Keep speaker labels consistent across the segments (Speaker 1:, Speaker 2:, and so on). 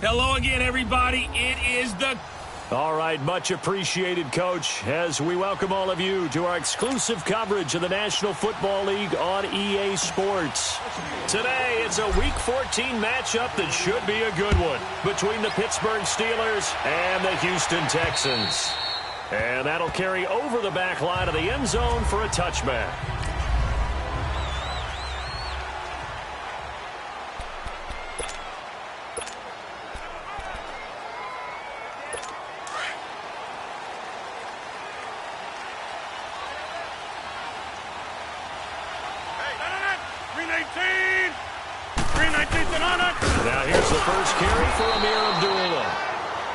Speaker 1: Hello again, everybody. It is the...
Speaker 2: All right, much appreciated, Coach, as we welcome all of you to our exclusive coverage of the National Football League on EA Sports. Today, it's a Week 14 matchup that should be a good one between the Pittsburgh Steelers and the Houston Texans. And that'll carry over the back line of the end zone for a touchback. Now here's the first carry for Amir Abdullah.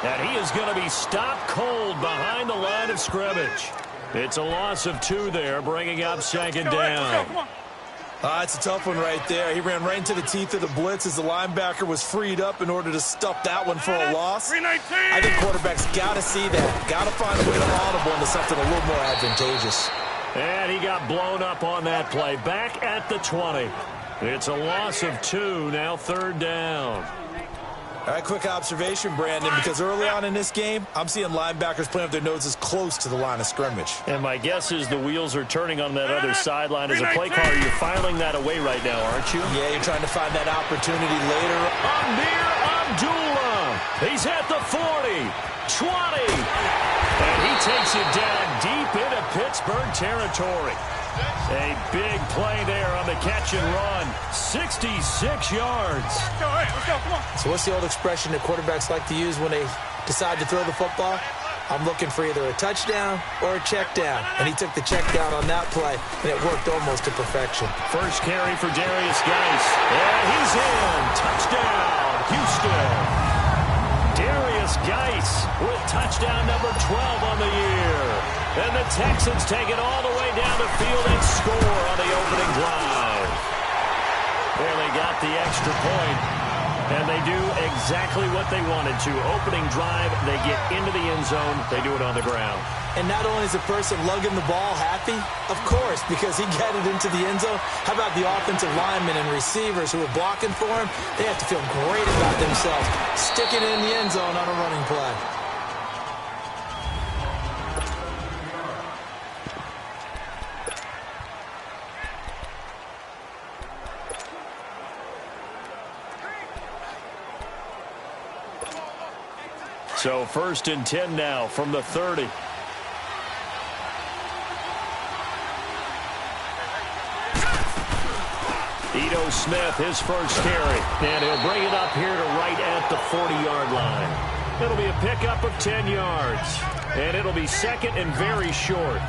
Speaker 2: And he is going to be stopped cold behind the line of scrimmage. It's a loss of 2 there, bringing up second down.
Speaker 3: It's a tough one right there. He ran right into the teeth of the blitz as the linebacker was freed up in order to stuff that one for a loss. I think quarterbacks got to see that. Got to find a way to audible into something a little more advantageous.
Speaker 2: And he got blown up on that play. Back at the 20. It's a loss of 2, now third down.
Speaker 3: All right, quick observation, Brandon, because early on in this game, I'm seeing linebackers playing with their noses close to the line of scrimmage.
Speaker 2: And my guess is the wheels are turning on that other sideline. As a play caller, you're filing that away right now, aren't you?
Speaker 3: Yeah, you're trying to find that opportunity later.
Speaker 2: Amir Abdullah. He's at the 40, 20. And he takes it down deep into Pittsburgh territory. A big play there on the catch and run. 66 yards.
Speaker 1: Let's go, come on.
Speaker 3: So what's the old expression that quarterbacks like to use when they decide to throw the football? I'm looking for either a touchdown or a check down. And he took the check down on that play, and it worked almost to perfection.
Speaker 2: First carry for Darius Geis. And he's in. Touchdown, Houston. Darius Geis with touchdown number 12 on the year. And the Texans take it all the way down the field and score on the opening drive. There they got the extra point. And they do exactly what they wanted to. Opening drive, they get into the end zone. They do it on the ground.
Speaker 3: And not only is the person lugging the ball happy, of course, because he got it into the end zone. How about the offensive linemen and receivers who are blocking for him? They have to feel great about themselves, sticking it in the end zone on a running play.
Speaker 2: So first and 10 now from the 30. Ito Smith, his first carry. And he'll bring it up here to right at the 40-yard line. It'll be a pickup of 10 yards. And it'll be second and very short.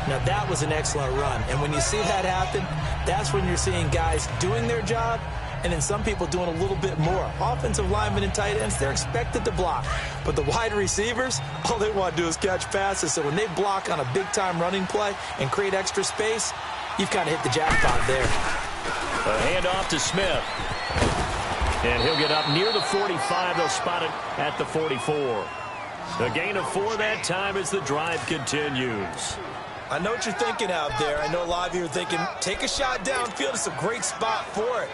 Speaker 3: Now that was an excellent run. And when you see that happen, that's when you're seeing guys doing their job and then some people doing a little bit more. Offensive linemen and tight ends, they're expected to block. But the wide receivers, all they want to do is catch passes. So when they block on a big-time running play and create extra space, you've kind of hit the jackpot there.
Speaker 2: A handoff to Smith. And he'll get up near the 45. They'll spot it at the 44. A gain of 4 that time as the drive continues.
Speaker 3: I know what you're thinking out there. I know a lot of you are thinking, take a shot downfield. It's a great spot for it.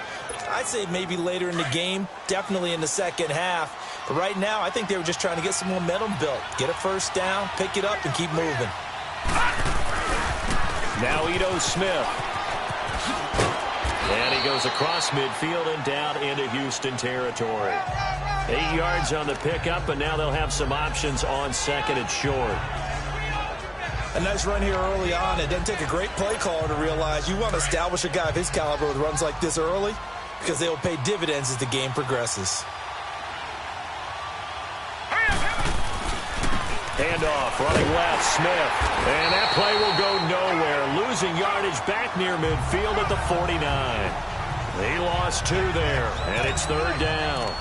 Speaker 3: I'd say maybe later in the game, definitely in the second half. But right now, I think they were just trying to get some momentum built. Get a first down, pick it up, and keep moving.
Speaker 2: Now Ito Smith. And he goes across midfield and down into Houston territory. 8 yards on the pickup, and now they'll have some options on second and short.
Speaker 3: A nice run here early on. It doesn't take a great play caller to realize you want to establish a guy of his caliber with runs like this early because they will pay dividends as the game progresses.
Speaker 2: Handoff, running left, Smith. And that play will go nowhere. Losing yardage back near midfield at the 49. He lost 2 there, and it's third down.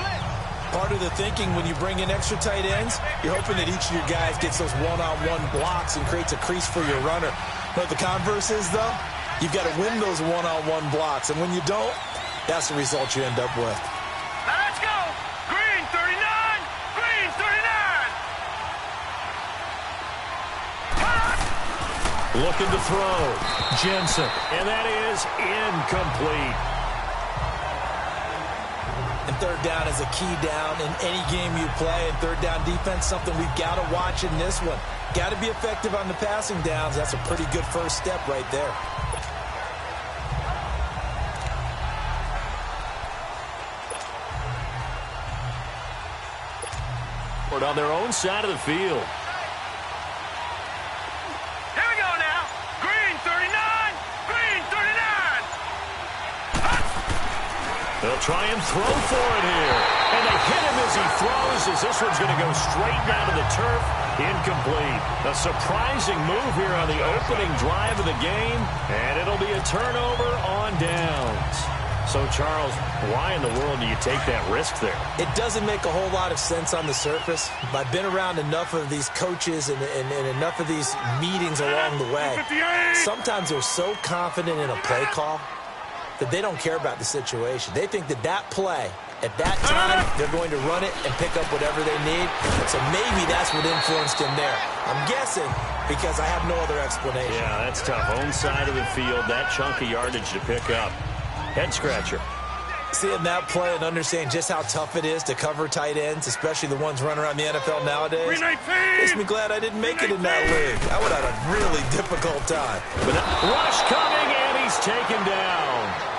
Speaker 3: Part of the thinking when you bring in extra tight ends, you're hoping that each of your guys gets those one-on-one blocks and creates a crease for your runner. But the converse is, though, you've got to win those one-on-one blocks. And when you don't, that's the result you end up with.
Speaker 1: Now let's go. Green 39. Green 39.
Speaker 2: Looking to throw. Jensen. And that is incomplete.
Speaker 3: And third down is a key down in any game you play, and third down defense, something we've got to watch in this one. Got to be effective on the passing downs. That's a pretty good first step right there.
Speaker 2: On their own side of the field.
Speaker 1: Here we go now. Green 39. Green 39.
Speaker 2: They'll try and throw for it here. And they hit him as he throws, as this one's going to go straight down to the turf. Incomplete. A surprising move here on the opening drive of the game. And it'll be a turnover on downs. So, Charles, why in the world do you take that risk there?
Speaker 3: It doesn't make a whole lot of sense on the surface. I've been around enough of these coaches and enough of these meetings along the way. Sometimes they're so confident in a play call that they don't care about the situation. They think that that play, at that time, they're going to run it and pick up whatever they need. So maybe that's what influenced him there. I'm guessing because I have no other explanation.
Speaker 2: Yeah, that's tough. Own side of the field, that chunk of yardage to pick up. Head scratcher.
Speaker 3: Seeing that play and understanding just how tough it is to cover tight ends, especially the ones running around the NFL nowadays, makes me glad I didn't make it in that league. I would have had a really difficult time.
Speaker 2: But rush coming, and he's taken down.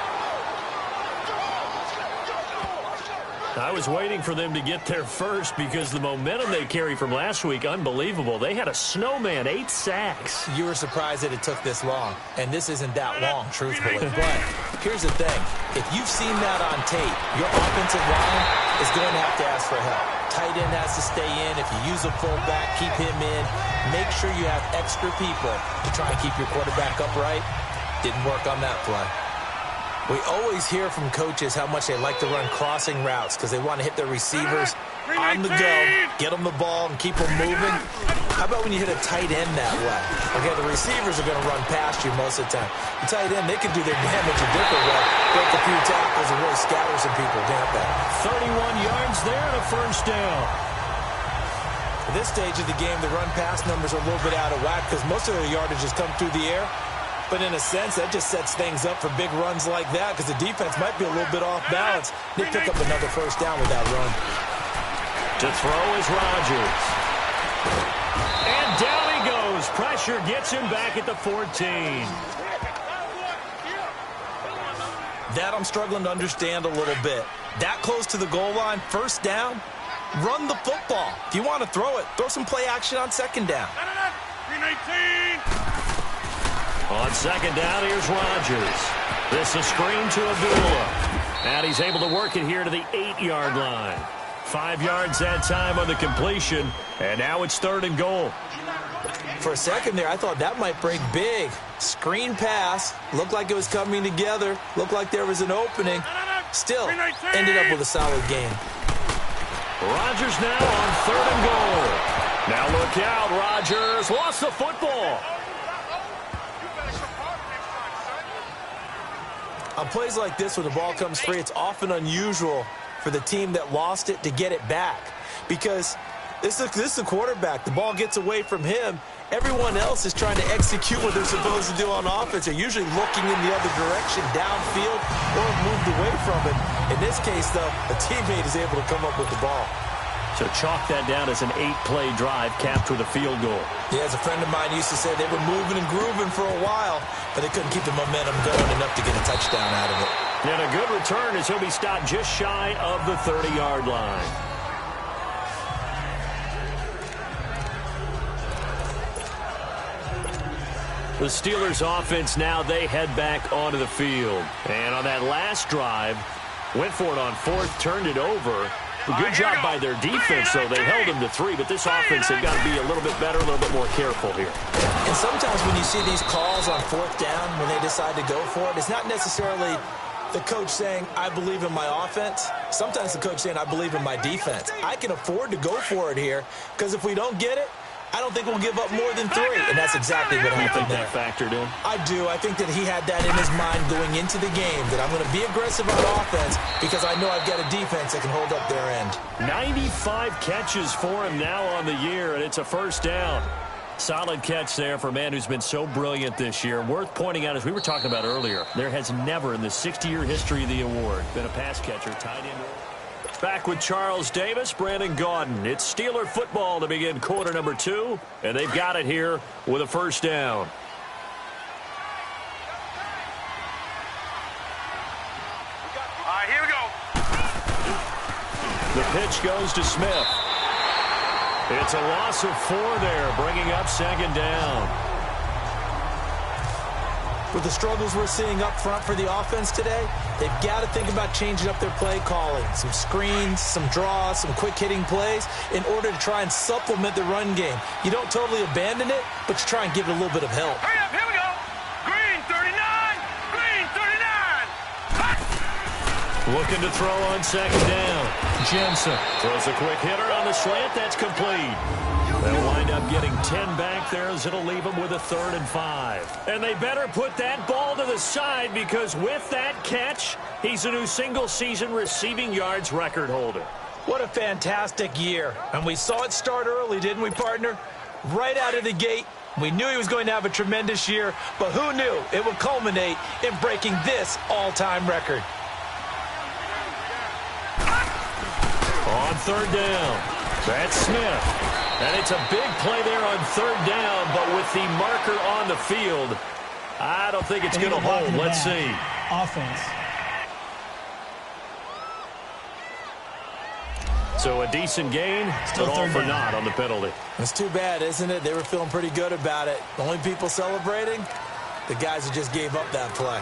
Speaker 2: I was waiting for them to get there first because the momentum they carry from last week, unbelievable. They had a snowman, 8 sacks.
Speaker 3: You were surprised that it took this long, and this isn't that long, truthfully. But here's the thing. If you've seen that on tape, your offensive line is going to have to ask for help. Tight end has to stay in. If you use a fullback, keep him in. Make sure you have extra people to try and keep your quarterback upright. Didn't work on that play. We always hear from coaches how much they like to run crossing routes because they want to hit their receivers on the go, get them the ball, and keep them moving. How about when you hit a tight end that way? Okay, the receivers are going to run past you most of the time. The tight end, they can do their damage a different way, break a few tackles and really scatter some people, can't they?
Speaker 2: 31 yards there and a first down.
Speaker 3: At this stage of the game, the run-pass numbers are a little bit out of whack because most of their yardage has come through the air. But in a sense, that just sets things up for big runs like that because the defense might be a little bit off balance. They pick up another first down with that run.
Speaker 2: To throw is Rodgers. And down he goes. Pressure gets him back at the 14.
Speaker 3: That I'm struggling to understand a little bit. That close to the goal line, first down, run the football. If you want to throw it, throw some play action on second down.
Speaker 1: 319.
Speaker 2: On second down, here's Rodgers. This is screen to Abdullah. And he's able to work it here to the 8-yard line. 5 yards that time on the completion. And now it's 3rd and goal.
Speaker 3: For a second there, I thought that might break big. Screen pass. Looked like it was coming together. Looked like there was an opening. Still, ended up with a solid game.
Speaker 2: Rodgers now on 3rd and goal. Now look out, Rodgers lost the football.
Speaker 3: On plays like this, when the ball comes free, it's often unusual for the team that lost it to get it back. Because this is the quarterback. The ball gets away from him. Everyone else is trying to execute what they're supposed to do on offense. They're usually looking in the other direction, downfield, or moved away from it. In this case, though, a teammate is able to come up with the ball.
Speaker 2: So chalk that down as an 8-play drive capped with a field goal.
Speaker 3: Yeah, as a friend of mine used to say, they were moving and grooving for a while, but they couldn't keep the momentum going enough to get a touchdown out of it.
Speaker 2: And a good return as he'll be stopped just shy of the 30-yard line. The Steelers offense now, they head back onto the field. And on that last drive, went for it on 4th, turned it over. Good job by their defense, though. They held them to 3, but this offense, they've got to be a little bit better, a little bit more careful here.
Speaker 3: And sometimes when you see these calls on 4th down, when they decide to go for it, it's not necessarily the coach saying, I believe in my offense. Sometimes the coach saying, I believe in my defense. I can afford to go for it here, because if we don't get it, I don't think we'll give up more than 3, and that's exactly what happened there.
Speaker 2: You think that factored in?
Speaker 3: I do. I think that he had that in his mind going into the game, that I'm going to be aggressive on offense because I know I've got a defense that can hold up their end.
Speaker 2: 95 catches for him now on the year, and it's a first down. Solid catch there for a man who's been so brilliant this year. Worth pointing out, as we were talking about earlier, there has never in the 60-year history of the award been a pass catcher tied in. Back with Charles Davis, Brandon Gaudin. It's Steeler football to begin quarter number 2, and they've got it here with a first down.
Speaker 1: All right, here we go.
Speaker 2: The pitch goes to Smith. It's a loss of 4 there, bringing up second down.
Speaker 3: With the struggles we're seeing up front for the offense today, they've got to think about changing up their play calling. Some screens, some draws, some quick-hitting plays in order to try and supplement the run game. You don't totally abandon it, but you try and give it a little bit of help.
Speaker 1: Hurry up, here we go. Green 39, green 39. Hot.
Speaker 2: Looking to throw on second down. Jensen throws a quick hitter on the slant. That's complete. They'll wind up getting 10 back there as it'll leave them with a 3rd and 5. And they better put that ball to the side because with that catch, he's a new single-season receiving yards record holder.
Speaker 3: What a fantastic year. And we saw it start early, didn't we, partner? Right out of the gate, we knew he was going to have a tremendous year, but who knew it would culminate in breaking this all-time record.
Speaker 2: On 3rd down, that's Smith. And it's a big play there on 3rd down, but with the marker on the field, I don't think it's going to hold. Let's see.
Speaker 4: Offense.
Speaker 2: So a decent gain, but all for naught on the penalty.
Speaker 3: It's too bad, isn't it? They were feeling pretty good about it. The only people celebrating, the guys who just gave up that play.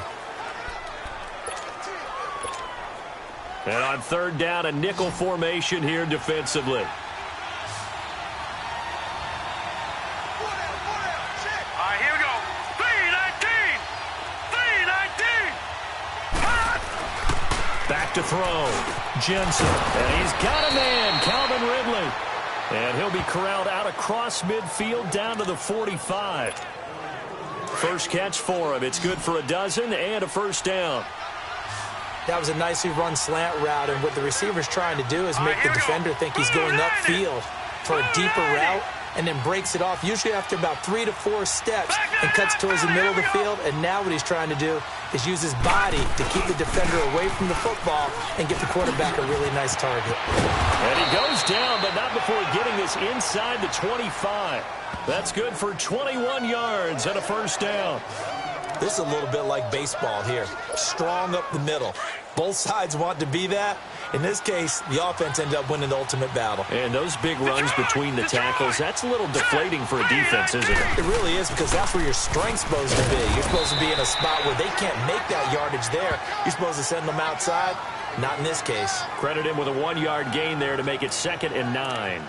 Speaker 2: And on 3rd down, a nickel formation here defensively. Back to throw. Jensen. And he's got a man, Calvin Ridley. And he'll be corralled out across midfield down to the 45. First catch for him. It's good for a dozen and a first down.
Speaker 3: That was a nicely run slant route, and what the receiver's trying to do is make the defender think he's going upfield for a deeper route, and then breaks it off, usually after about 3 to 4 steps, and cuts towards the middle of the field. And now what he's trying to do is use his body to keep the defender away from the football and get the quarterback a really nice target.
Speaker 2: And he goes down, but not before getting this inside the 25. That's good for 21 yards and a first down.
Speaker 3: This is a little bit like baseball here. Strong up the middle. Both sides want to be that. In this case, the offense ended up winning the ultimate battle.
Speaker 2: And those big runs between the tackles, that's a little deflating for a defense, isn't it?
Speaker 3: It really is, because that's where your strength's supposed to be. You're supposed to be in a spot where they can't make that yardage there. You're supposed to send them outside. Not in this case.
Speaker 2: Credit him with a 1-yard gain there to make it 2nd and 9.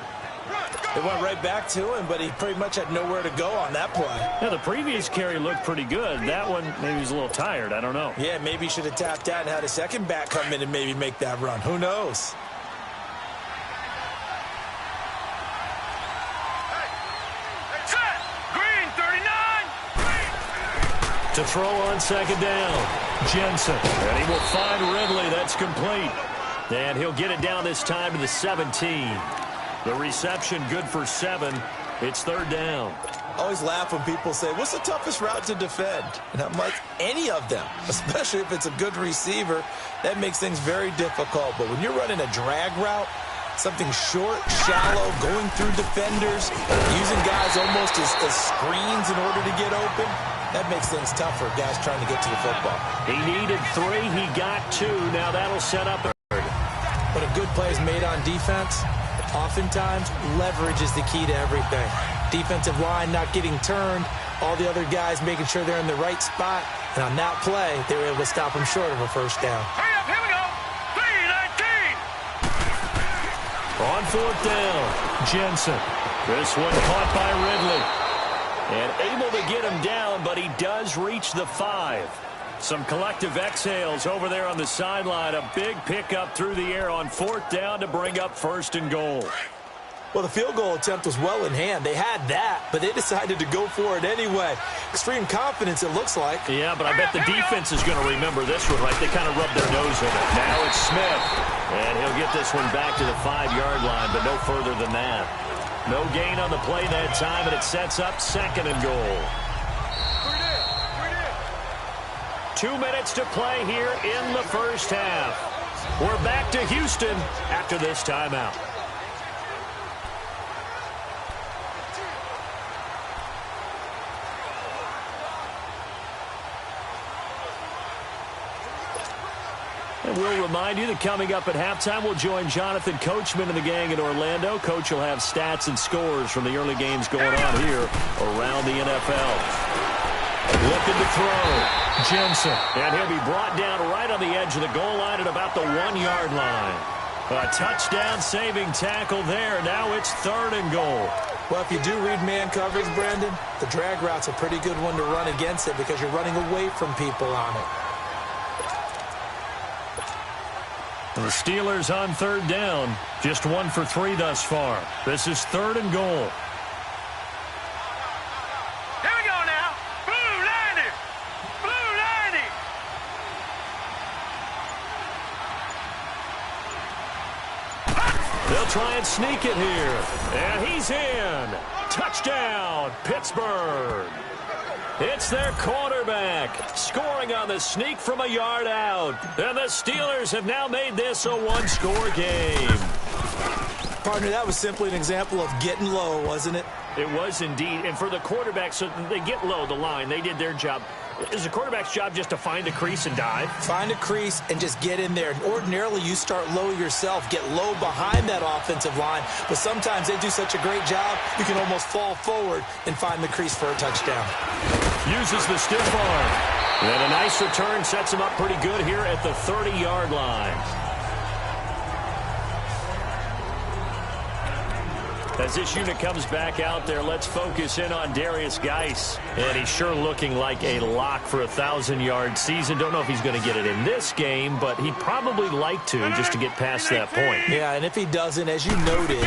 Speaker 3: It went right back to him, but he pretty much had nowhere to go on that play.
Speaker 2: Yeah, the previous carry looked pretty good. That one, maybe he was a little tired. I don't know.
Speaker 3: Yeah, maybe he should have tapped out and had a second back come in and maybe make that run. Who knows?
Speaker 1: Set. Green 39.
Speaker 2: To throw on 2nd down. Jensen. And he will find Ridley. That's complete. And he'll get it down this time to the 17. The reception good for 7. It's 3rd down.
Speaker 3: I always laugh when people say, what's the toughest route to defend? And I'm like, any of them, especially if it's a good receiver. That makes things very difficult. But when you're running a drag route, something short, shallow, going through defenders, using guys almost as screens in order to get open, that makes things tough for guys trying to get to the football.
Speaker 2: He needed 3. He got 2. Now that'll set up a 3rd.
Speaker 3: When a good play is made on defense, oftentimes leverage is the key to everything. Defensive line not getting turned, all the other guys making sure they're in the right spot, and on that play, they were able to stop him short of a first down.
Speaker 1: Hurry up, here we go. 3-19.
Speaker 2: On 4th down, Jensen. This one caught by Ridley. And able to get him down, but he does reach the 5. Some collective exhales over there on the sideline. A big pickup through the air on 4th down to bring up 1st and goal.
Speaker 3: Well, the field goal attempt was well in hand. They had that, but they decided to go for it anyway. Extreme confidence, it looks like.
Speaker 2: Yeah, but I bet the defense is going to remember this one, right? They kind of rubbed their nose in it. Now it's Smith, and he'll get this one back to the 5-yard line, but no further than that. No gain on the play that time, and it sets up 2nd and goal. 2 minutes to play here in the first half. We're back to Houston after this timeout. And we'll remind you that coming up at halftime, we'll join Jonathan Coachman and the gang in Orlando. Coach will have stats and scores from the early games going on here around the NFL. Looking to throw. Jensen. And he'll be brought down right on the edge of the goal line at about the 1-yard line. A touchdown-saving tackle there. Now it's 3rd and goal.
Speaker 3: Well, if you do read man coverage, Brandon, the drag route's a pretty good one to run against it because you're running away from people on it.
Speaker 2: The Steelers on 3rd down. Just 1 for 3 thus far. This is 3rd and goal.
Speaker 1: Here we go now. Blue 90. Blue 90.
Speaker 2: They'll try and sneak it here. And he's in. Touchdown, Pittsburgh. It's their quarterback scoring on the sneak from a yard out. And the Steelers have now made this a 1-score game.
Speaker 3: Partner, that was simply an example of getting low, wasn't it?
Speaker 2: It was indeed. And for the quarterback, so they get low the line. They did their job. Is the quarterback's job just to find a crease and dive?
Speaker 3: Find a crease and just get in there. Ordinarily, you start low yourself, get low behind that offensive line. But sometimes they do such a great job, you can almost fall forward and find the crease for a touchdown.
Speaker 2: Uses the stiff arm. And a nice return sets him up pretty good here at the 30-yard line. As this unit comes back out there, let's focus in on Darius Geis. And he's sure looking like a lock for a 1,000-yard season. Don't know if he's going to get it in this game, but he'd probably like to just to get past that point.
Speaker 3: Yeah, and if he doesn't, as you noted,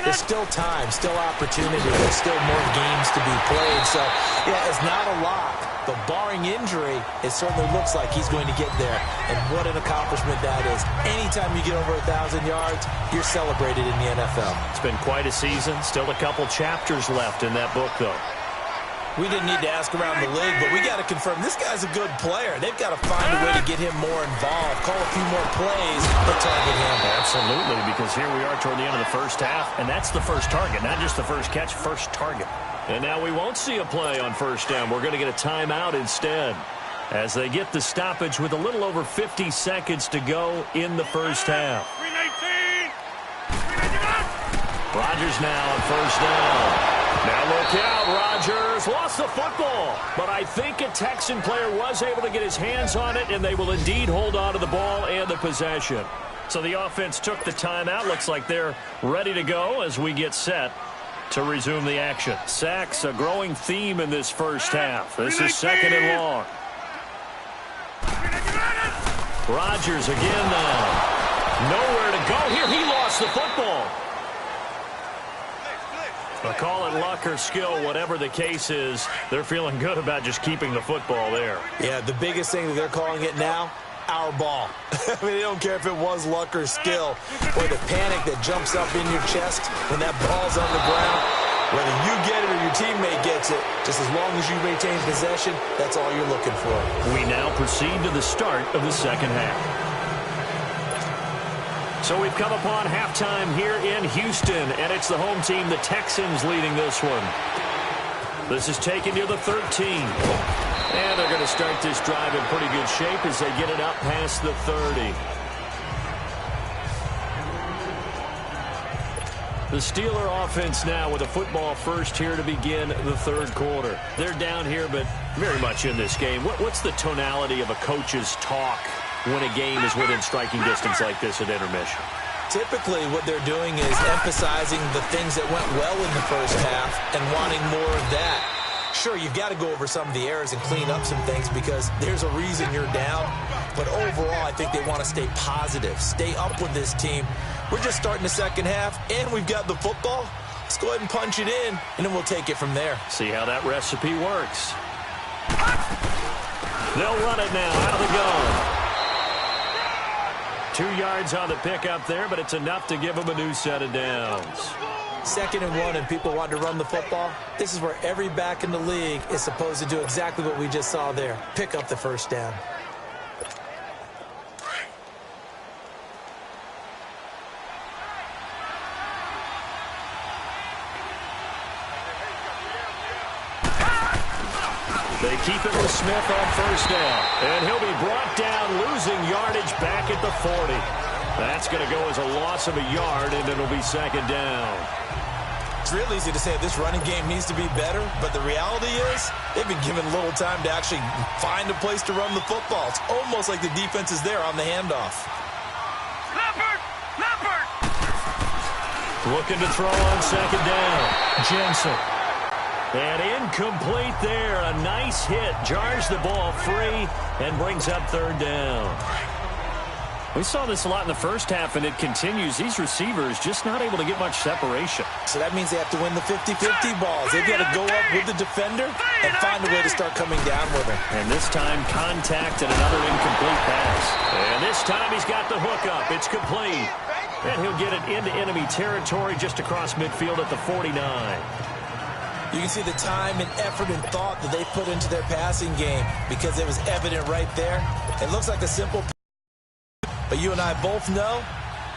Speaker 3: there's still time, still opportunity. There's still more games to be played. So, yeah, it's not a lock. But barring injury, it certainly looks like he's going to get there. And what an accomplishment that is. Anytime you get over 1,000 yards, you're celebrated in the NFL.
Speaker 2: It's been quite a season. Still a couple chapters left in that book, though.
Speaker 3: We didn't need to ask around the league, but we got to confirm this guy's a good player. They've got to find a way to get him more involved, call a few more plays, but target him.
Speaker 2: Absolutely, because here we are toward the end of the first half, and that's the first target, not just the first catch, first target. And now we won't see a play on first down. We're going to get a timeout instead as they get the stoppage with a little over 50 seconds to go in the first half.
Speaker 1: 319.
Speaker 2: Rodgers now on first down. Now look out, Rodgers lost the football, but I think a Texan player was able to get his hands on it, and they will indeed hold on to the ball and the possession. So the offense took the timeout. Looks like they're ready to go as we get set to resume the action. Sacks, a growing theme in this first half. This is 2nd and long. Rodgers again now. Nowhere to go here. He lost the football. But call it luck or skill, whatever the case is, they're feeling good about just keeping the football there.
Speaker 3: Yeah, the biggest thing that they're calling it now, our ball. I mean, they don't care if it was luck or skill, or the panic that jumps up in your chest when that ball's on the ground. Whether you get it or your teammate gets it, just as long as you maintain possession, that's all you're looking for.
Speaker 2: We now proceed to the start of the second half. So we've come upon halftime here in Houston, and it's the home team, the Texans, leading this one. This is taken near the 13. And they're going to start this drive in pretty good shape as they get it up past the 30. The Steeler offense now with a football first here to begin the third quarter. They're down here, but very much in this game. What's the tonality of a coach's talk when a game is within striking distance like this at intermission?
Speaker 3: Typically, what they're doing is emphasizing the things that went well in the first half and wanting more of that. Sure, you've got to go over some of the errors and clean up some things because there's a reason you're down. But overall, I think they want to stay positive, stay up with this team. We're just starting the second half, and we've got the football. Let's go ahead and punch it in, and then we'll take it from there.
Speaker 2: See how that recipe works. They'll run it now out of the gun. 2 yards on the pickup there, but it's enough to give them a new set of downs.
Speaker 3: 2nd and 1, and people want to run the football. This is where every back in the league is supposed to do exactly what we just saw there. Pick up the first down.
Speaker 2: They keep it with Smith on first down. And he'll be brought down, losing yardage back at the 40. That's going to go as a loss of a yard, and it'll be second down.
Speaker 3: It's real easy to say this running game needs to be better, but the reality is they've been given little time to actually find a place to run the football. It's almost like the defense is there on the handoff.
Speaker 1: Leopard! Leopard!
Speaker 2: Looking to throw on second down. Jensen. And incomplete there. A nice hit. Jars the ball free and brings up third down. We saw this a lot in the first half, and it continues. These receivers just not able to get much separation.
Speaker 3: So that means they have to win the 50-50 balls. They've got to go up with the defender and find a way to start coming down with him.
Speaker 2: And this time, contact and another incomplete pass. And this time, he's got the hook up. It's complete. And he'll get it into enemy territory just across midfield at the 49.
Speaker 3: You can see the time and effort and thought that they put into their passing game because it was evident right there. It looks like a simple, but you and I both know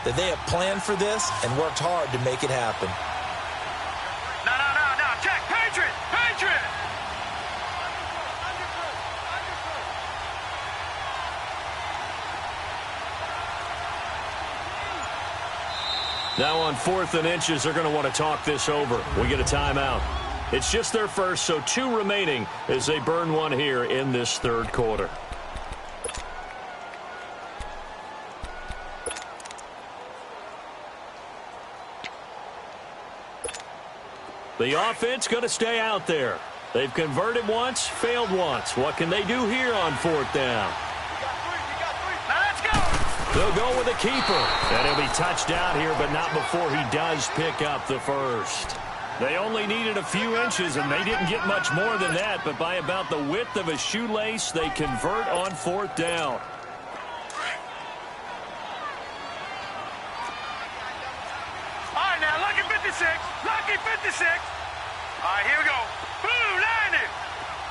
Speaker 3: that they have planned for this and worked hard to make it happen.
Speaker 1: No. Check. Patriot! Patriot!
Speaker 2: Now on 4th and inches, they're going to want to talk this over. We get a timeout. It's just their first, so 2 remaining as they burn one here in this third quarter. The offense going to stay out there. They've converted once, failed once. What can they do here on 4th down?
Speaker 1: Now let's go!
Speaker 2: They'll go with a keeper. And he'll be touched out here, but not before he does pick up the first. They only needed a few inches, and they didn't get much more than that, but by about the width of a shoelace, they convert on 4th down.
Speaker 1: All right, now, lucky 56. Lucky 56. All right, here we go. Blue 90.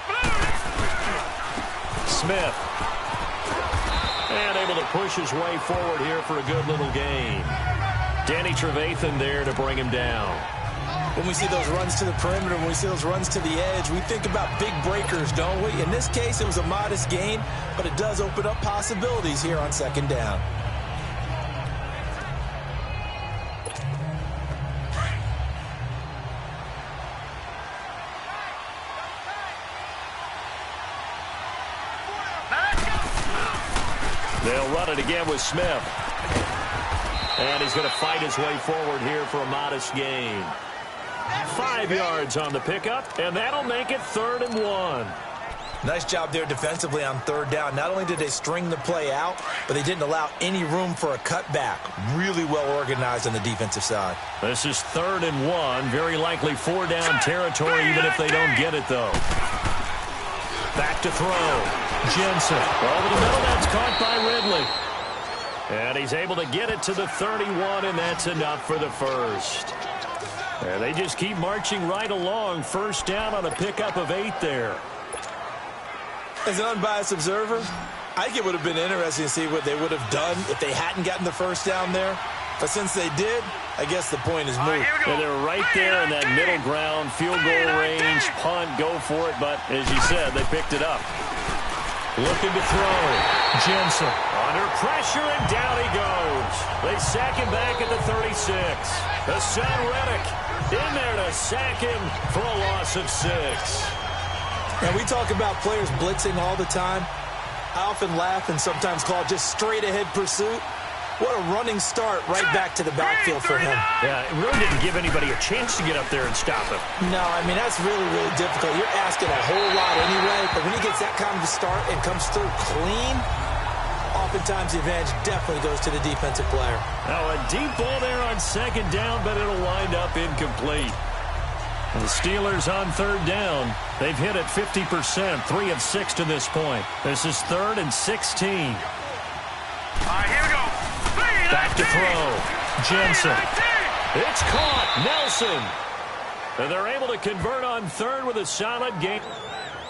Speaker 1: Blue 90.
Speaker 2: Smith. And able to push his way forward here for a good little gain. Danny Trevathan there to bring him down.
Speaker 3: When we see those runs to the perimeter, when we see those runs to the edge, we think about big breakers, don't we? In this case, it was a modest gain, but it does open up possibilities here on second down.
Speaker 2: They'll run it again with Smith. And he's going to fight his way forward here for a modest gain. 5 yards on the pickup, and that'll make it 3rd and 1.
Speaker 3: Nice job there defensively on 3rd down. Not only did they string the play out, but they didn't allow any room for a cutback. Really well organized on the defensive side.
Speaker 2: This is 3rd and 1. Very likely 4-down territory, even if they don't get it, though. Back to throw. Jensen. Over the middle, that's caught by Ridley. And he's able to get it to the 31, and that's enough for the first. And they just keep marching right along. 1st down on a pickup of 8 there.
Speaker 3: As an unbiased observer, I think it would have been interesting to see what they would have done if they hadn't gotten the 1st down there. But since they did, I guess the point is moot.
Speaker 2: And they're right there in that middle ground, field goal range, punt, go for it. But as you said, they picked it up. Looking to throw. Jensen under pressure, and down he goes. They sack him back at the 36. Hassan Reddick in there to sack him for a loss of 6.
Speaker 3: And we talk about players blitzing all the time. I often laugh and sometimes call it just straight-ahead pursuit. What a running start right back to the backfield for him.
Speaker 2: Yeah, it really didn't give anybody a chance to get up there and stop him.
Speaker 3: No, I mean, that's really, really difficult. You're asking a whole lot anyway, but when he gets that kind of a start and comes through clean, oftentimes the advantage definitely goes to the defensive player.
Speaker 2: Now, a deep ball there on 2nd down, but it'll wind up incomplete. The Steelers on 3rd down. They've hit it 50%, 3 of 6 to this point. This is 3rd and 16.
Speaker 1: All right, here we go.
Speaker 2: Back to throw. Jensen. It's caught. Nelson. And they're able to convert on 3rd with a solid game.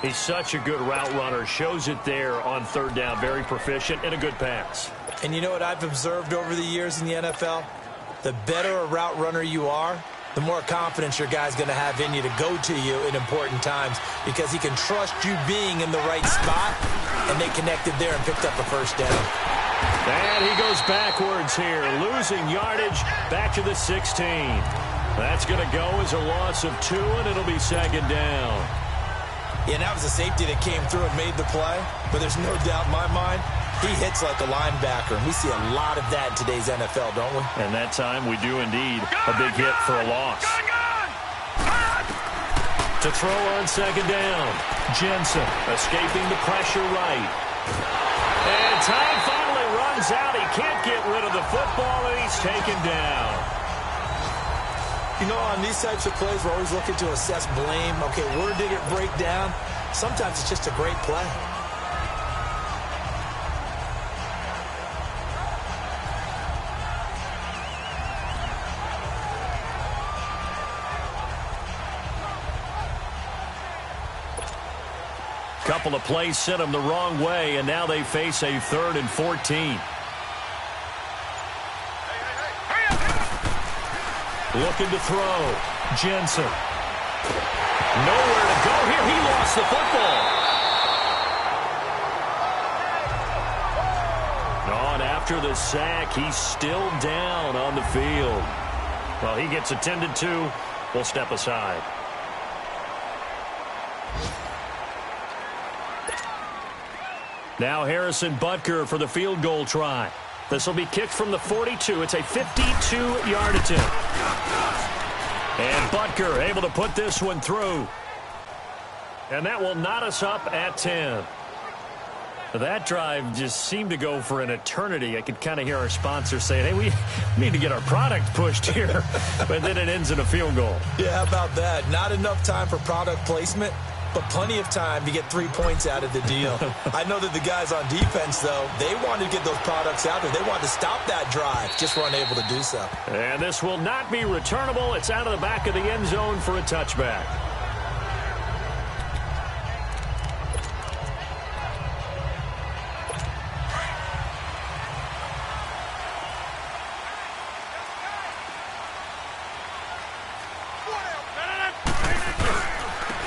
Speaker 2: He's such a good route runner. Shows it there on 3rd down. Very proficient and a good pass.
Speaker 3: And you know what I've observed over the years in the NFL? The better a route runner you are, the more confidence your guy's going to have in you to go to you in important times because he can trust you being in the right spot, and they connected there and picked up a first down.
Speaker 2: And he goes backwards here, losing yardage back to the 16. That's going to go as a loss of 2, and it'll be second down.
Speaker 3: Yeah, and that was a safety that came through and made the play, but there's no doubt in my mind he hits like a linebacker, and we see a lot of that in today's NFL, don't we?
Speaker 2: And that time we do indeed a big hit for a loss. To throw on second down, Jensen escaping the pressure right. And time finally runs out. He can't get rid of the football, and he's taken down.
Speaker 3: You know, on these types of plays, we're always looking to assess blame. Okay, where did it break down? Sometimes it's just a great play.
Speaker 2: Couple of plays sent them the wrong way, and now they face a 3rd and 14. Looking to throw. Jensen. Nowhere to go here. He lost the football. On after the sack, he's still down on the field. Well, he gets attended to. We'll step aside. Now Harrison Butker for the field goal try. This will be kicked from the 42. It's a 52-yard attempt. And Butker able to put this one through. And that will knot us up at 10. That drive just seemed to go for an eternity. I could kind of hear our sponsors saying, hey, we need to get our product pushed here. But then it ends in a field goal.
Speaker 3: Yeah, how about that? Not enough time for product placement, but plenty of time to get 3 points out of the deal. I know that the guys on defense, though, they wanted to get those products out there. They wanted to stop that drive, just weren't able to do so.
Speaker 2: And this will not be returnable. It's out of the back of the end zone for a touchback.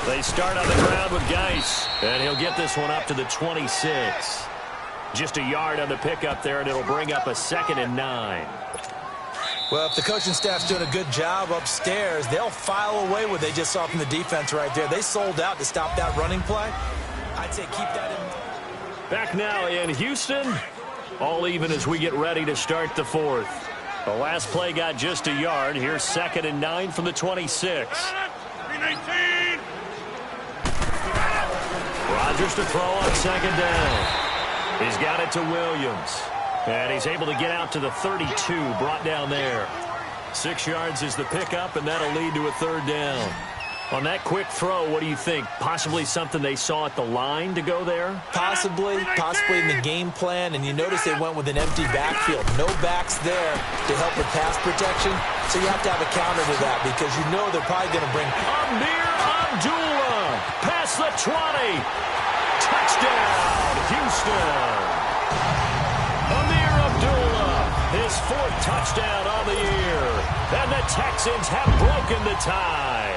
Speaker 2: They start on the ground with Geis, and he'll get this one up to the 26. Just a yard on the pickup there, and it'll bring up a 2nd and 9.
Speaker 3: Well, if the coaching staff's doing a good job upstairs, they'll file away what they just saw from the defense right there. They sold out to stop that running play. I'd say keep that in mind.
Speaker 2: Back now in Houston, all even as we get ready to start the 4th. The last play got just a yard. Here's 2nd and 9 from the 26. Rodgers to throw on 2nd down. He's got it to Williams. And he's able to get out to the 32, brought down there. 6 yards is the pickup, and that'll lead to a 3rd down. On that quick throw, what do you think? Possibly something they saw at the line to go there?
Speaker 3: Possibly in the game plan. And you notice they went with an empty backfield. No backs there to help with pass protection. So you have to have a counter to that because you know they're probably going to bring
Speaker 2: Amir Abdullah past the 20. Touchdown, Houston. Amir Abdullah, his 4th touchdown on the year. And the Texans have broken the tie.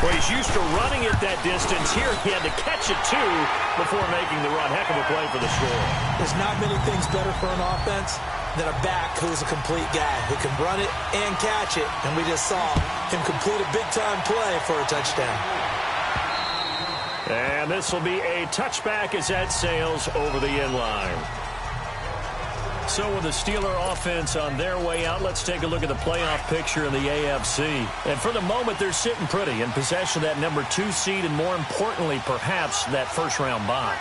Speaker 2: Well, he's used to running it that distance. Here he had to catch it, too, before making the run. Heck of a play for the score.
Speaker 3: There's not many things better for an offense than a back who's a complete guy who can run it and catch it. And we just saw him complete a big-time play for a touchdown.
Speaker 2: And this will be a touchback as that sails over the end line. So with the Steeler offense on their way out, let's take a look at the playoff picture in the AFC. And for the moment, they're sitting pretty in possession of that number 2 seed and, more importantly, perhaps that first-round bye.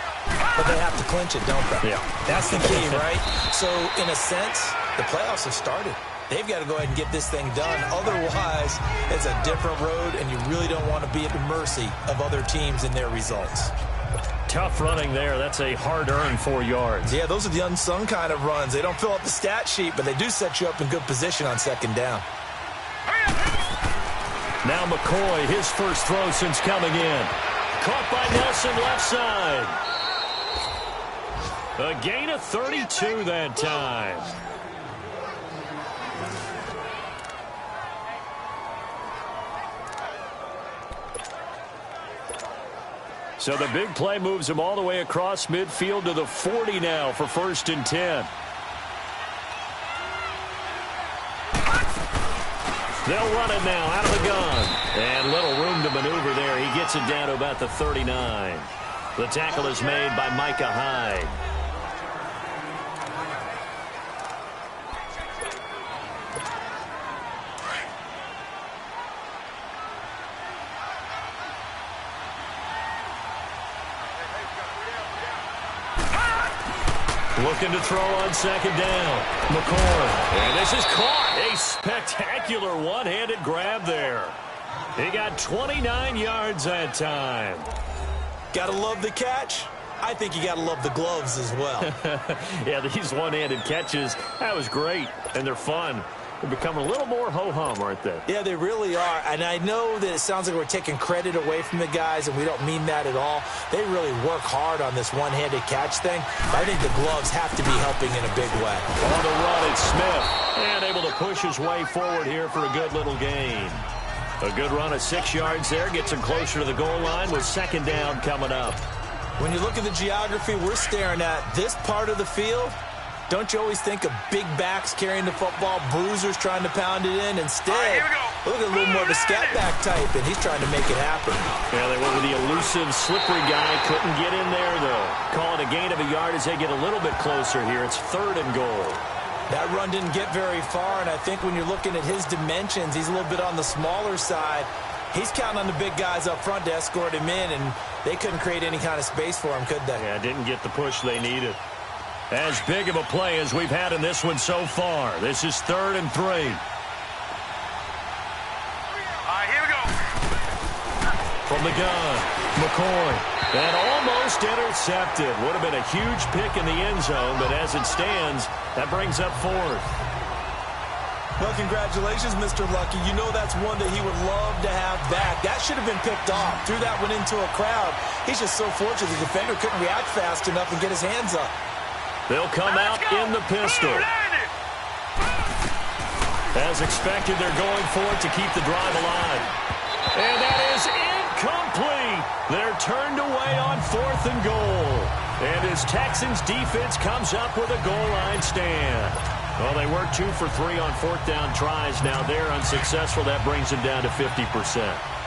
Speaker 3: But they have to clinch it, don't they?
Speaker 2: Yeah.
Speaker 3: That's the key, right? So, in a sense, the playoffs have started. They've got to go ahead and get this thing done. Otherwise, it's a different road, and you really don't want to be at the mercy of other teams and their results.
Speaker 2: Tough running there. That's a hard-earned 4 yards.
Speaker 3: Yeah, those are the unsung kind of runs. They don't fill up the stat sheet, but they do set you up in good position on 2nd down.
Speaker 2: Now McCoy, his first throw since coming in. Caught by Nelson left side. A gain of 32 that time. So the big play moves him all the way across midfield to the 40 now for 1st and 10. They'll run it now out of the gun. And little room to maneuver there. He gets it down to about the 39. The tackle is made by Micah Hyde. Looking to throw on 2nd down. McCoy. And this is caught. A spectacular one-handed grab there. He got 29 yards that time.
Speaker 3: Gotta love the catch. I think you gotta love the gloves as well.
Speaker 2: Yeah, these one-handed catches, that was great. And they're fun. They're becoming a little more ho-hum, aren't they?
Speaker 3: Yeah, they really are. And I know that it sounds like we're taking credit away from the guys, and we don't mean that at all. They really work hard on this one-handed catch thing. I think the gloves have to be helping in a big way.
Speaker 2: On the run, it's Smith. And able to push his way forward here for a good little gain. A good run of 6 yards there. Gets him closer to the goal line with 2nd down coming up.
Speaker 3: When you look at the geography we're staring at, this part of the field, don't you always think of big backs carrying the football, bruisers trying to pound it in? Instead, look at a little more of a scat back type, and he's trying to make it happen.
Speaker 2: Yeah, they went with the elusive, slippery guy. Couldn't get in there, though. Call it a gain of a yard as they get a little bit closer here. It's 3rd and goal.
Speaker 3: That run didn't get very far, and I think when you're looking at his dimensions, he's a little bit on the smaller side. He's counting on the big guys up front to escort him in, and they couldn't create any kind of space for him, could they?
Speaker 2: Yeah, didn't get the push they needed. As big of a play as we've had in this one so far. This is 3rd and 3.
Speaker 1: All right, here we go.
Speaker 2: From the gun, McCoy. And almost intercepted. Would have been a huge pick in the end zone, but as it stands, that brings up 4th.
Speaker 3: Well, congratulations, Mr. Lucky. You know that's one that he would love to have back. That should have been picked off. Threw that one into a crowd. He's just so fortunate the defender couldn't react fast enough and get his hands up.
Speaker 2: They'll come out in the pistol. As expected, they're going for it to keep the drive alive. And that is incomplete. They're turned away on 4th and goal. And his Texans defense comes up with a goal line stand. Well, they were 2 for 3 on 4th down tries. Now they're unsuccessful. That brings them down to 50%.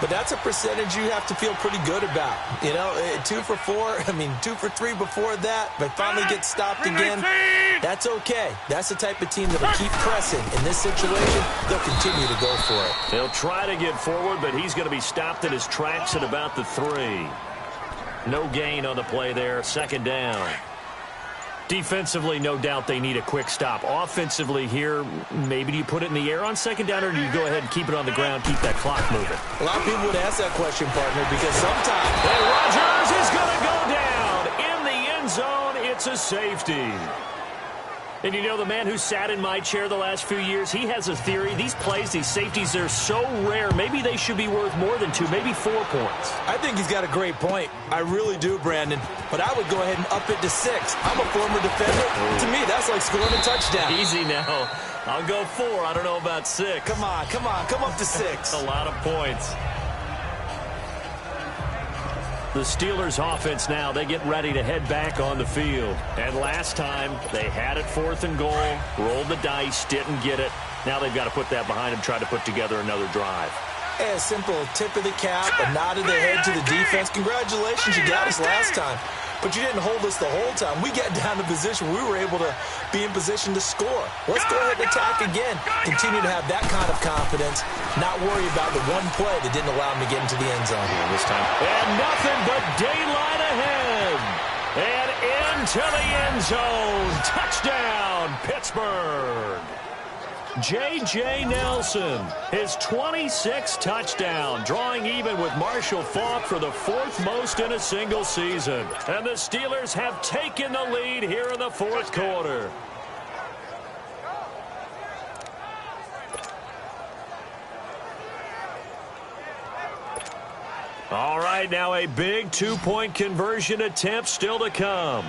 Speaker 3: But that's a percentage you have to feel pretty good about. You know, 2 for 4, 2 for 3 before that, but finally get stopped again. That's okay. That's the type of team that will keep pressing. In this situation, they'll continue to go for it.
Speaker 2: They'll try to get forward, but he's going to be stopped in his tracks at about the 3. No gain on the play there. 2nd down. Defensively, no doubt they need a quick stop. Offensively here, maybe do you put it in the air on 2nd down, or do you go ahead and keep it on the ground, keep that clock moving?
Speaker 3: A lot of people would ask that question, partner, because sometimes...
Speaker 2: And Rodgers is going to go down. In the end zone, it's a safety. And you know, the man who sat in my chair the last few years, he has a theory. These plays, these safeties, they're so rare. Maybe they should be worth more than 2, maybe 4 points.
Speaker 3: I think he's got a great point. I really do, Brandon. But I would go ahead and up it to 6. I'm a former defender. To me, that's like scoring a touchdown.
Speaker 2: Easy now. I'll go 4. I don't know about 6.
Speaker 3: Come on. Come up to 6.
Speaker 2: A lot of points. The Steelers offense now, they get ready to head back on the field. And last time, they had it 4th and goal, rolled the dice, didn't get it. Now they've got to put that behind them, try to put together another drive.
Speaker 3: A simple tip of the cap, a nod of the head to the defense. Congratulations, you got us last time. But you didn't hold us the whole time. We got down to position where we were able to be in position to score. Let's go ahead and attack again. Continue to have that kind of confidence. Not worry about the one play that didn't allow them to get into the end zone.
Speaker 2: Yeah, this time. And nothing but daylight ahead. And into the end zone. Touchdown, Pittsburgh. J.J. Nelson, his 26th touchdown, drawing even with Marshall Faulk for the 4th most in a single season. And the Steelers have taken the lead here in the 4th quarter. All right, now a big 2-point conversion attempt still to come.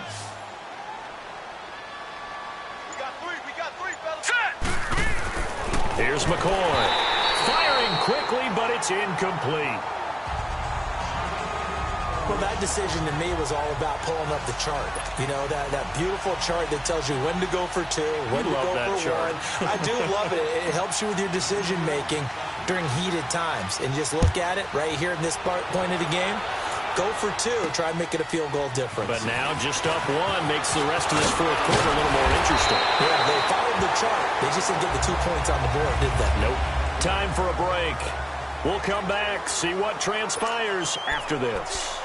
Speaker 2: Here's McCoy. Firing quickly, but it's incomplete.
Speaker 3: Well, that decision to me was all about pulling up the chart. You know, that beautiful chart that tells you when to go for two, when to go for one. I do love it. It helps you with your decision-making during heated times. And just look at it right here in this point of the game. Go for two. Try and make it a field goal difference.
Speaker 2: But now just up one makes the rest of this fourth quarter a little more interesting.
Speaker 3: Yeah, they followed the chart. They just didn't get the 2 points on the board, did they?
Speaker 2: Nope. Time for a break. We'll come back, see what transpires after this.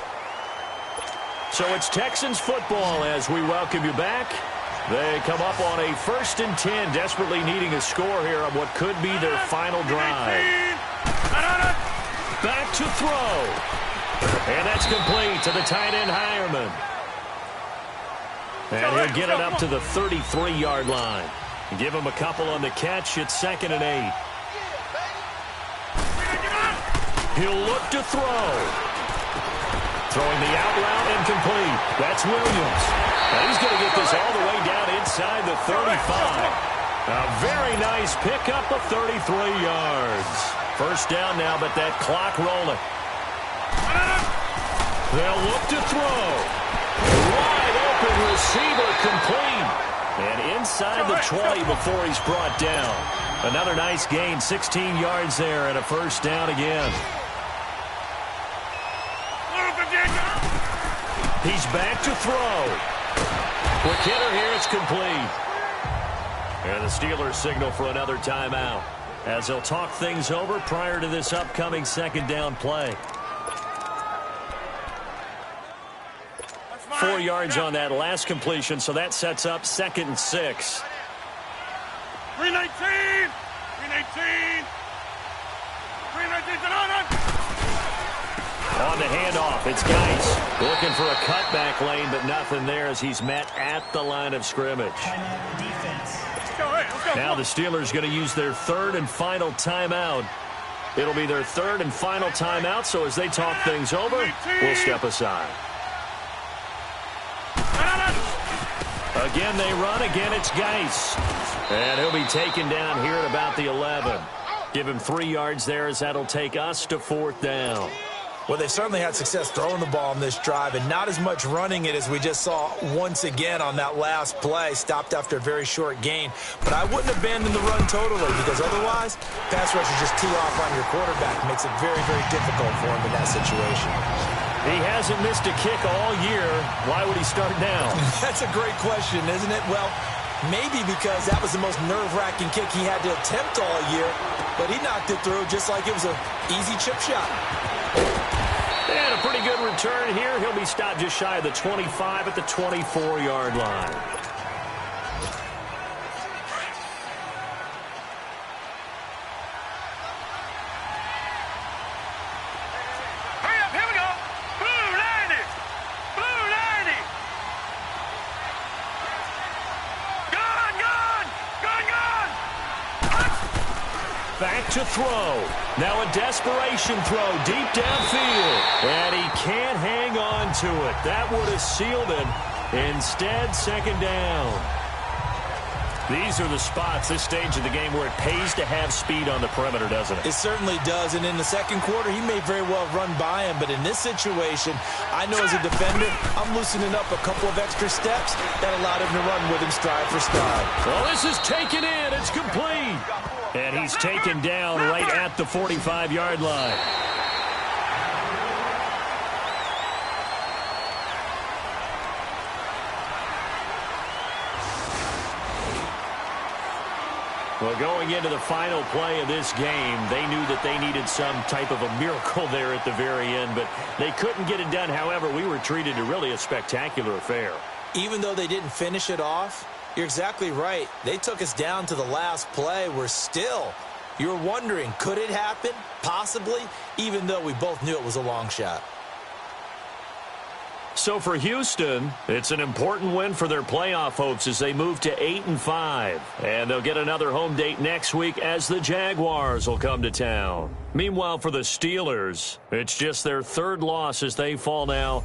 Speaker 2: So it's Texans football as we welcome you back. They come up on a 1st and 10, desperately needing a score here on what could be their final drive. Back to throw. And that's complete to the tight end, Hireman. And he'll get it up to the 33-yard line. Give him a couple on the catch. It's 2nd and 8. He'll look to throw. Throwing the out route incomplete. That's Williams. And he's going to get this all the way down inside the 35. A very nice pickup of 33 yards. First down now, but that clock rolling. They'll look to throw. Wide open receiver complete. And inside the 20 before he's brought down. Another nice gain, 16 yards there, and a first down again. He's back to throw. Quick hitter here, it's complete. And the Steelers signal for another timeout as they'll talk things over prior to this upcoming 2nd down play. 4 yards on that last completion, so that sets up 2nd and 6.
Speaker 1: 319! 319! 319!
Speaker 2: On the handoff, it's Geis looking for a cutback lane, but nothing there as he's met at the line of scrimmage. Now the Steelers going to use their 3rd and final timeout. It'll be their 3rd and final timeout, so as they talk things over, we'll step aside. Again, they run. Again, it's Geis. And he'll be taken down here at about the 11. Give him 3 yards there as that'll take us to 4th down.
Speaker 3: Well, they certainly had success throwing the ball in this drive and not as much running it as we just saw once again on that last play. Stopped after a very short gain. But I wouldn't abandon the run totally because otherwise, pass rush is just tee off on your quarterback. It makes it very, very difficult for him in that situation.
Speaker 2: He hasn't missed a kick all year. Why would he start now?
Speaker 3: That's a great question, isn't it? Well, maybe because that was the most nerve-wracking kick he had to attempt all year, but he knocked it through just like it was an easy chip shot.
Speaker 2: And a pretty good return here. He'll be stopped just shy of the 25 at the 24-yard line.
Speaker 1: Hurry up, here we go. Blue 90. Blue 90. Gone.
Speaker 2: Back to throw. Now a desperation throw deep downfield. And he can't hang on to it. That would have sealed it. Instead, 2nd down. These are the spots, this stage of the game, where it pays to have speed on the perimeter, doesn't it?
Speaker 3: It certainly does, and in the 2nd quarter, he may very well run by him, but in this situation, I know as a defender, I'm loosening up a couple of extra steps that allowed him to run with him stride for stride.
Speaker 2: Well, this is taken in. It's complete. And he's taken down right at the 45-yard line. Well, going into the final play of this game, they knew that they needed some type of a miracle there at the very end, but they couldn't get it done. However, we were treated to really a spectacular affair.
Speaker 3: Even though they didn't finish it off, you're exactly right. They took us down to the last play. We're still, you're wondering, could it happen? Possibly, even though we both knew it was a long shot.
Speaker 2: So for Houston, it's an important win for their playoff hopes as they move to 8-5. And they'll get another home date next week as the Jaguars will come to town. Meanwhile, for the Steelers, it's just their 3rd loss as they fall now